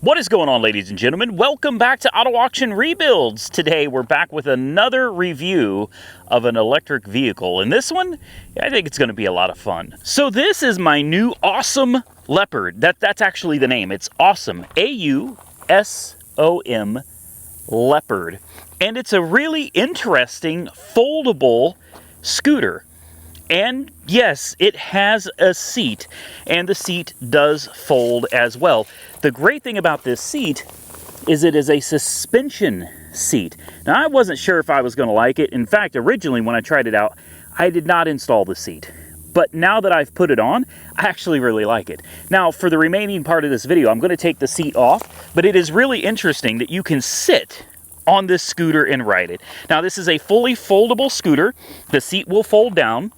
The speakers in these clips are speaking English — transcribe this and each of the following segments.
What is going on, ladies and gentlemen? Welcome back to Auto Auction Rebuilds. Today we're back with another review of an electric vehicle. And this one, I think it's going to be a lot of fun. So this is my new Ausom Leopard. That's actually the name. It's Ausom, A-U-S-O-M, Leopard. And it's a really interesting foldable scooter. And yes, it has a seat, and the seat does fold as well. The great thing about this seat is it is a suspension seat. Now, I wasn't sure if I was going to like it. In fact, originally when I tried it out, I did not install the seat. But now that I've put it on, I actually really like it. Now, for the remaining part of this video, I'm going to take the seat off, but it is really interesting that you can sit on this scooter and ride it. Now, this is a fully foldable scooter. The seat will fold down.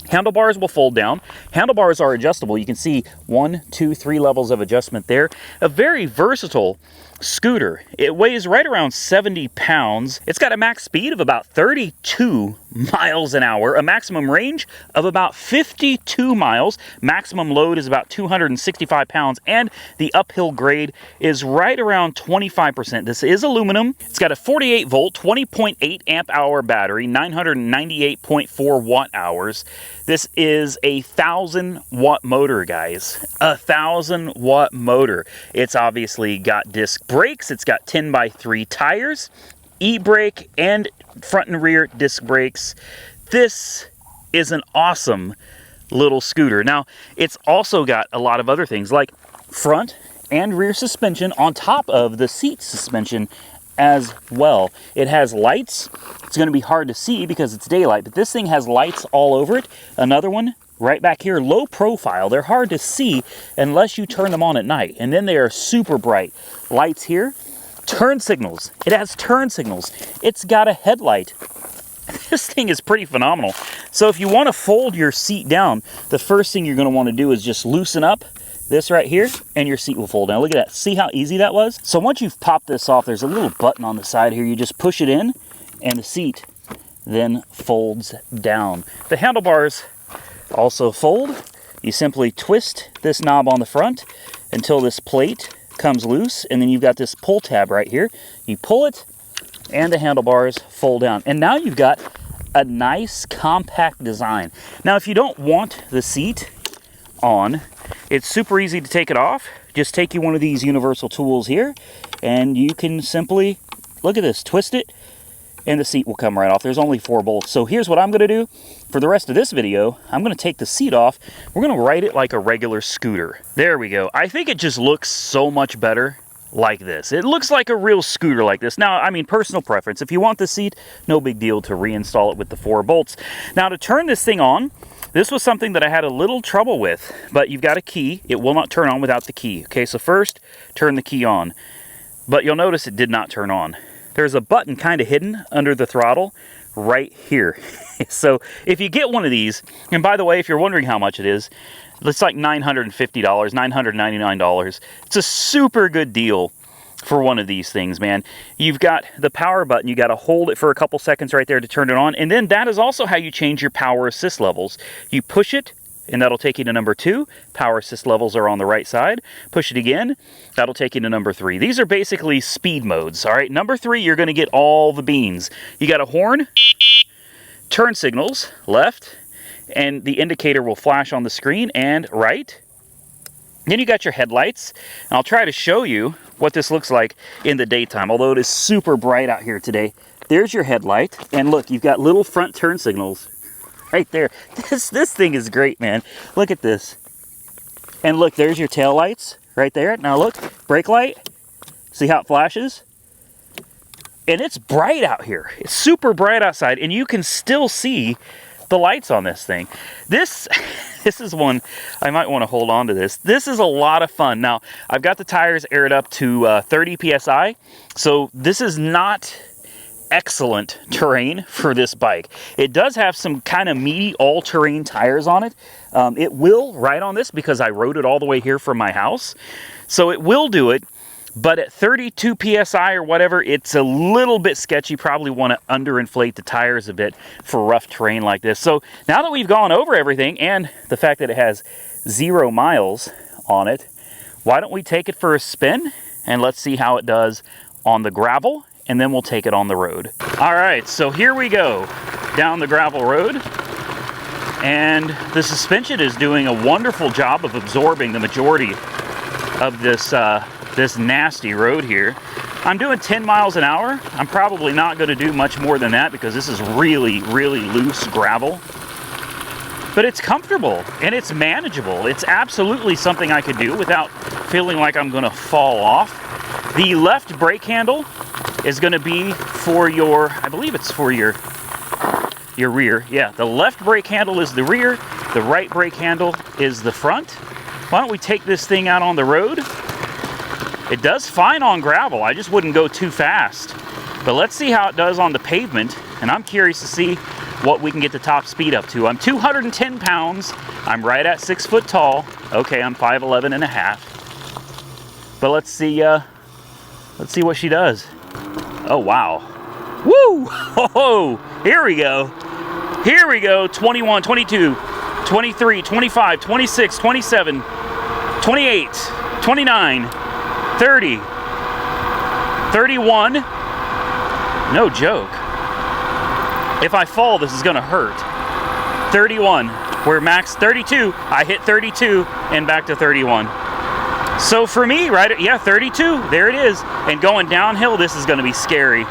Handlebars will fold down. Handlebars are adjustable. You can see 1, 2, 3 levels of adjustment there. A very versatile scooter. It weighs right around 70 pounds. It's got a max speed of about 32 miles an hour, a maximum range of about 52 miles. Maximum load is about 265 pounds, and the uphill grade is right around 25%. This is aluminum. It's got a 48 volt, 20.8 amp hour battery, 998.4 watt hours. This is a 1,000 watt motor, guys. A 1,000 watt motor. It's obviously got disc brakes. It's got 10x3 tires, e-brake, and front and rear disc brakes. This is an awesome little scooter. Now, it's also got a lot of other things like front and rear suspension on top of the seat suspension as well. It has lights. It's going to be hard to see because it's daylight, but this thing has lights all over it. Another one right back here, low profile. They're hard to see unless you turn them on at night, and then they are super bright. Lights here. Turn signals. It has turn signals. It's got a headlight. This thing is pretty phenomenal. So if you want to fold your seat down, the first thing you're going to want to do is just loosen up this right here, and your seat will fold down. Look at that. See how easy that was? So once you've popped this off, there's a little button on the side here. You just push it in, and the seat then folds down. The handlebars also fold. You simply twist this knob on the front until this plate comes loose, and then you've got this pull tab right here. You pull it, and the handlebars fold down. And now you've got a nice compact design. Now, if you don't want the seat on, it's super easy to take it off. Just take you one of these universal tools here, and you can simply, look at this, twist it, and the seat will come right off. There's only 4 bolts. So here's what I'm going to do. For the rest of this video, I'm going to take the seat off. We're going to ride it like a regular scooter. There we go. I think it just looks so much better like this. It looks like a real scooter like this. Now, I mean, personal preference. If you want the seat, no big deal to reinstall it with the 4 bolts. Now, to turn this thing on, this was something that I had a little trouble with, but you've got a key. It will not turn on without the key. Okay, so first, turn the key on. But you'll notice it did not turn on. There's a button kind of hidden under the throttle right here. So if you get one of these, and by the way, if you're wondering how much it is, it's like $950, $999. It's a super good deal for one of these things, man. You've got the power button. You got to hold it for a couple seconds right there to turn it on. And then that is also how you change your power assist levels. You push it, and that'll take you to number 2. Power assist levels are on the right side. Push it again. That'll take you to number 3. These are basically speed modes, all right? Number 3, you're going to get all the beans. You got a horn, turn signals, left, and the indicator will flash on the screen, and right. Then you got your headlights. And I'll try to show you what this looks like in the daytime, although it is super bright out here today. There's your headlight, and look, you've got little front turn signals right there. This thing is great, man. Look at this. And look, there's your tail lights right there. Now look, brake light. See how it flashes? And it's bright out here. It's super bright outside, and you can still see the lights on this thing. This is one, I might want to hold on to this. This is a lot of fun. Now, I've got the tires aired up to 30 PSI, so this is not excellent terrain for this bike. It does have some kind of meaty all-terrain tires on it. It will ride on this because I rode it all the way here from my house. So it will do it, but at 32 PSI or whatever, it's a little bit sketchy. Probably want to underinflate the tires a bit for rough terrain like this. So now that we've gone over everything and the fact that it has 0 miles on it, why don't we take it for a spin and let's see how it does on the gravel, and then we'll take it on the road. All right, so here we go down the gravel road, and the suspension is doing a wonderful job of absorbing the majority of this this nasty road here. I'm doing 10 miles an hour. I'm probably not going to do much more than that because this is really, really loose gravel. But it's comfortable and it's manageable. It's absolutely something I could do without feeling like I'm going to fall off. The left brake handle is going to be for your, I believe it's for your rear. Yeah, the left brake handle is the rear. The right brake handle is the front. Why don't we take this thing out on the road? It does fine on gravel. I just wouldn't go too fast. But let's see how it does on the pavement. And I'm curious to see what we can get the top speed up to. I'm 210 pounds. I'm right at 6 foot tall. Okay, I'm 5'11 and a half. But let's see what she does. Oh, wow. Woo! Oh, here we go. Here we go. 21, 22, 23, 25, 26, 27, 28, 29, 30, 31. No joke. If I fall, this is gonna hurt. 31, we're max 32. I hit 32 and back to 31. So for me, right, yeah, 32, there it is. And going downhill, this is gonna be scary.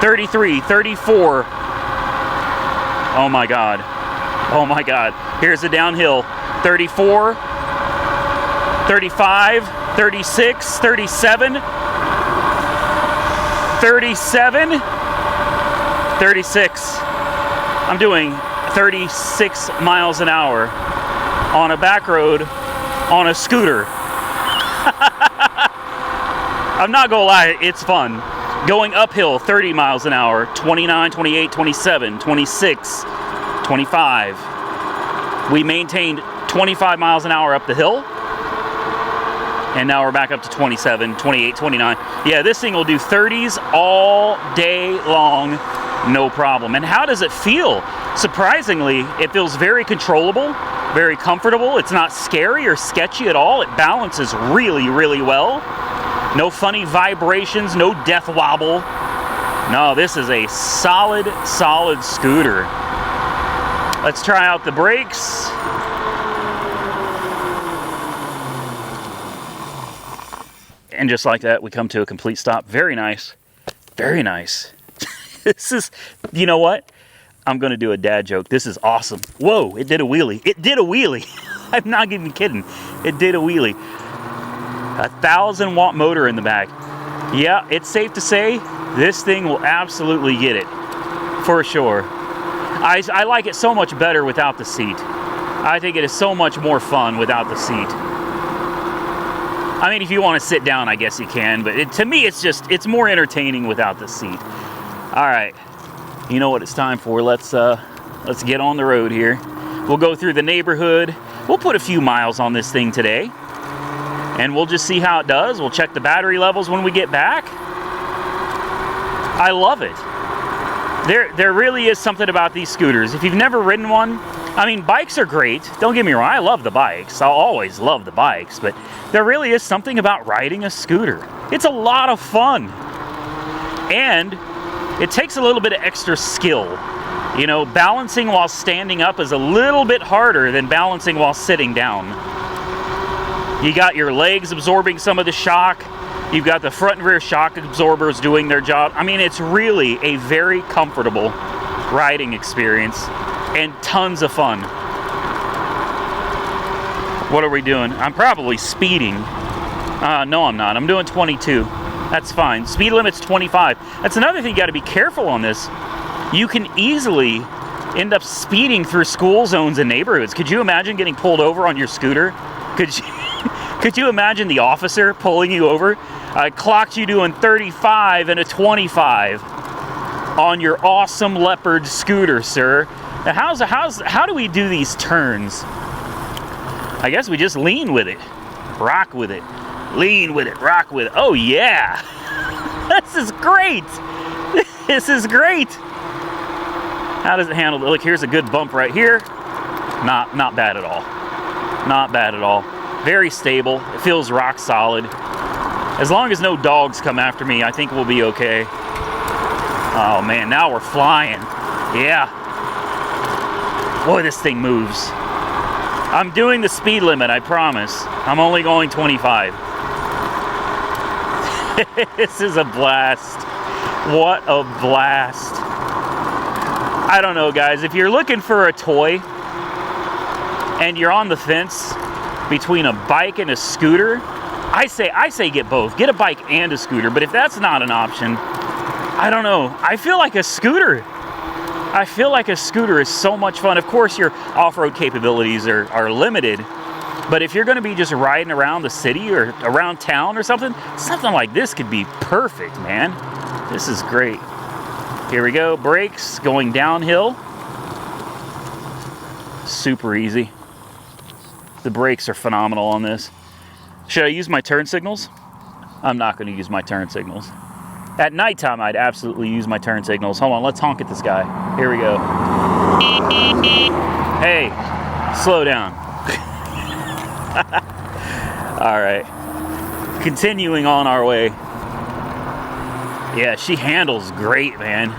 33, 34. Oh my God. Oh my God. Here's the downhill. 34, 35, 36, 37, 37, 36. I'm doing 36 miles an hour on a back road on a scooter. I'm not gonna lie, it's fun. Going uphill 30 miles an hour, 29, 28, 27, 26, 25. We maintained 25 miles an hour up the hill. And now we're back up to 27, 28, 29. Yeah, this thing will do 30s all day long, no problem. And how does it feel? Surprisingly, it feels very controllable, very comfortable. It's not scary or sketchy at all. It balances really, really well. No funny vibrations, no death wobble. No, this is a solid, solid scooter. Let's try out the brakes. And just like that, we come to a complete stop. Very nice. Very nice. This is, you know what? I'm going to do a dad joke. This is awesome. Whoa, it did a wheelie. It did a wheelie. I'm not even kidding. It did a wheelie. 1,000-watt motor in the back. Yeah, it's safe to say this thing will absolutely get it. For sure. I like it so much better without the seat. I think it is so much more fun without the seat. I mean, if you want to sit down, I guess you can, but to me, it's more entertaining without the seat. All right, you know what it's time for. Let's get on the road here. We'll go through the neighborhood. We'll put a few miles on this thing today, and we'll just see how it does. We'll check the battery levels when we get back. I love it. There really is something about these scooters. If you've never ridden one, I mean, bikes are great. Don't get me wrong, I love the bikes. I'll always love the bikes, but there really is something about riding a scooter. It's a lot of fun. And it takes a little bit of extra skill. You know, balancing while standing up is a little bit harder than balancing while sitting down. You got your legs absorbing some of the shock. You've got the front and rear shock absorbers doing their job. I mean, it's really a very comfortable riding experience and tons of fun. What are we doing? I'm probably speeding. No, I'm not. I'm doing 22. That's fine. Speed limit's 25. That's another thing you got to be careful on this. You can easily end up speeding through school zones and neighborhoods. Could you imagine getting pulled over on your scooter? Could you imagine the officer pulling you over? I clocked you doing 35 and a 25 on your Ausom Leopard scooter, sir. Now how do we do these turns? I guess we just lean with it, rock with it, lean with it, rock with it. Oh yeah, this is great. This is great. How does it handle? Look, here's a good bump right here. Not bad at all. Not bad at all. Very stable. It feels rock solid. As long as no dogs come after me, I think we'll be okay. Oh man, now we're flying. Yeah. Boy, this thing moves. I'm doing the speed limit, I promise. I'm only going 25. This is a blast. What a blast. I don't know, guys. If you're looking for a toy and you're on the fence between a bike and a scooter, I say get both. Get a bike and a scooter. But if that's not an option, I don't know. I feel like a scooter. I feel like a scooter is so much fun. Of course, your off-road capabilities are limited. But if you're going to be just riding around the city or around town or something like this could be perfect, man. This is great. Here we go. Brakes going downhill. Super easy. The brakes are phenomenal on this. Should I use my turn signals? I'm not going to use my turn signals. At nighttime, I'd absolutely use my turn signals. Hold on, let's honk at this guy. Here we go. Hey, slow down. All right. Continuing on our way. Yeah, she handles great, man.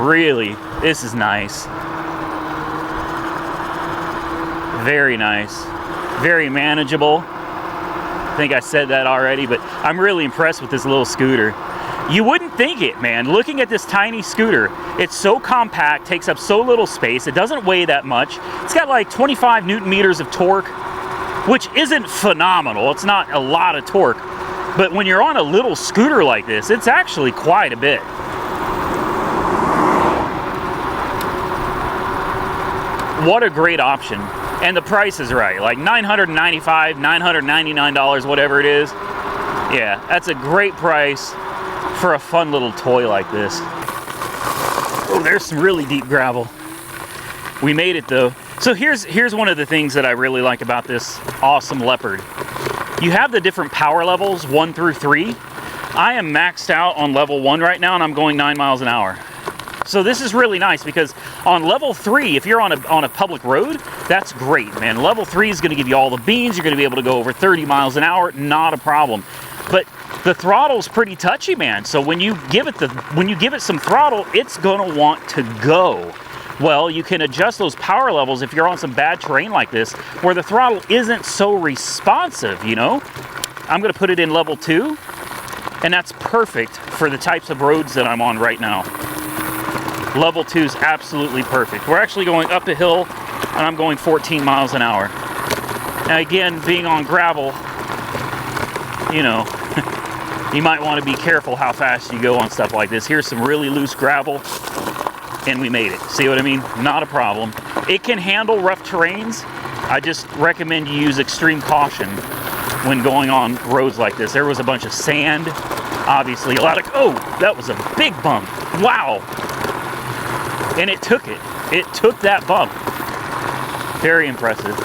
Really, this is nice. Very nice. Very manageable. I think I said that already, but I'm really impressed with this little scooter. You wouldn't think it, man. Looking at this tiny scooter, it's so compact, takes up so little space, it doesn't weigh that much. It's got like 25 Newton meters of torque, which isn't phenomenal. It's not a lot of torque. But when you're on a little scooter like this, it's actually quite a bit. What a great option. And the price is right, like $995, $999, whatever it is. Yeah, that's a great price for a fun little toy like this. Oh, there's some really deep gravel. We made it though. So here's one of the things that I really like about this Ausom Leopard. You have the different power levels, 1 through 3. I am maxed out on level 1 right now, and I'm going 9 miles an hour. So this is really nice because on level 3, if you're on a public road, that's great, man. Level 3 is going to give you all the beans. You're going to be able to go over 30 miles an hour, not a problem. But the throttle's pretty touchy, man. So when you give it some throttle, it's going to want to go. Well, you can adjust those power levels if you're on some bad terrain like this, where the throttle isn't so responsive, you know? I'm going to put it in level 2, and that's perfect for the types of roads that I'm on right now. Level 2 is absolutely perfect. We're actually going up a hill, and I'm going 14 miles an hour. Now again, being on gravel, you know, you might want to be careful how fast you go on stuff like this. Here's some really loose gravel, and we made it. See what I mean? Not a problem. It can handle rough terrains. I just recommend you use extreme caution when going on roads like this. There was a bunch of sand, obviously a lot of, oh, that was a big bump. Wow. And it took it. It took that bump. Very impressive.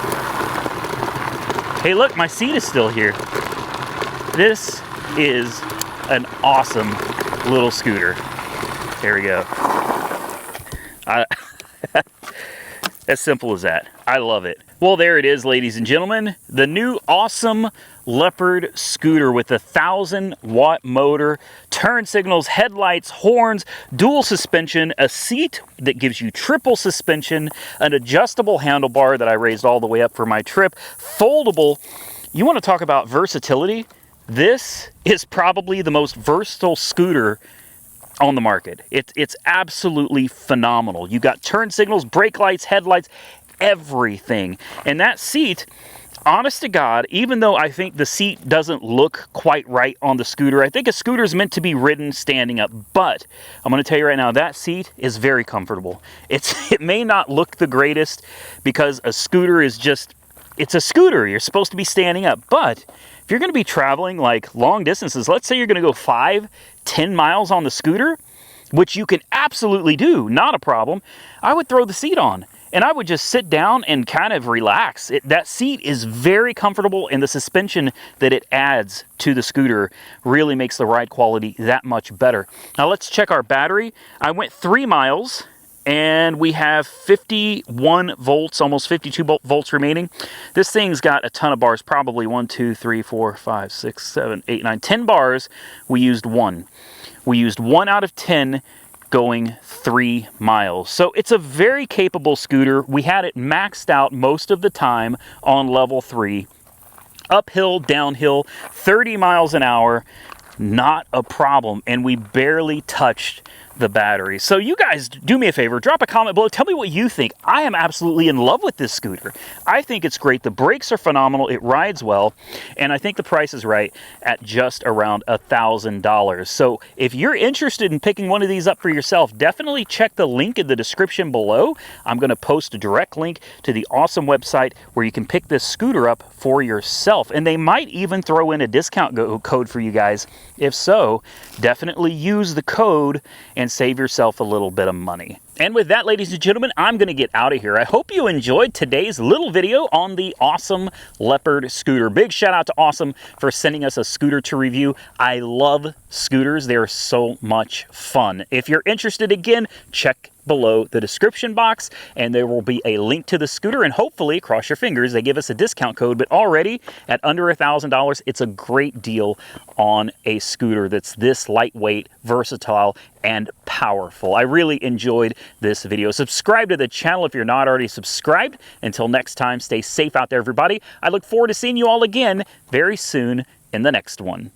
Hey, look, my seat is still here. This is an awesome little scooter. There we go. As simple as that. I love it. Well, there it is, ladies and gentlemen. The new Ausom Leopard scooter with a 1,000-watt motor, turn signals, headlights, horns, dual suspension, a seat that gives you triple suspension, an adjustable handlebar that I raised all the way up for my trip, foldable. You want to talk about versatility? This is probably the most versatile scooter on the market. It's absolutely phenomenal. You got turn signals, brake lights, headlights, everything. And that seat, honest to God, even though I think the seat doesn't look quite right on the scooter, I think a scooter is meant to be ridden standing up, but I'm going to tell you right now, that seat is very comfortable. It may not look the greatest because a scooter is just, it's a scooter. You're supposed to be standing up, but if you're going to be traveling like long distances, let's say you're going to go 5-10 miles on the scooter, which you can absolutely do, not a problem, I would throw the seat on and I would just sit down and kind of relax. That seat is very comfortable, and the suspension that it adds to the scooter really makes the ride quality that much better. Now let's check our battery. I went 3 miles and we have 51 volts, almost 52 volts remaining. This thing's got a ton of bars, probably 1, 2, 3, 4, 5, 6, 7, 8, 9, 10 bars. We used 1. We used 1 out of 10 going 3 miles. So it's a very capable scooter. We had it maxed out most of the time on level 3. Uphill, downhill, 30 miles an hour, not a problem. And we barely touched the battery. So you guys do me a favor, drop a comment below, tell me what you think. I am absolutely in love with this scooter. I think it's great. The brakes are phenomenal. It rides well. And I think the price is right at just around $1,000. So if you're interested in picking one of these up for yourself, definitely check the link in the description below. I'm going to post a direct link to the Ausom website where you can pick this scooter up for yourself. And they might even throw in a discount code for you guys. If so, definitely use the code and save yourself a little bit of money. And with that, ladies and gentlemen, I'm going to get out of here. I hope you enjoyed today's little video on the Ausom Leopard scooter. Big shout out to Ausom for sending us a scooter to review. I love scooters. They're so much fun. If you're interested, again, check below the description box and there will be a link to the scooter, and hopefully, cross your fingers, they give us a discount code. But already at under $1,000, it's a great deal on a scooter that's this lightweight, versatile, and powerful. I really enjoyed this video. Subscribe to the channel if you're not already subscribed. Until next time, stay safe out there, everybody. I look forward to seeing you all again very soon in the next one.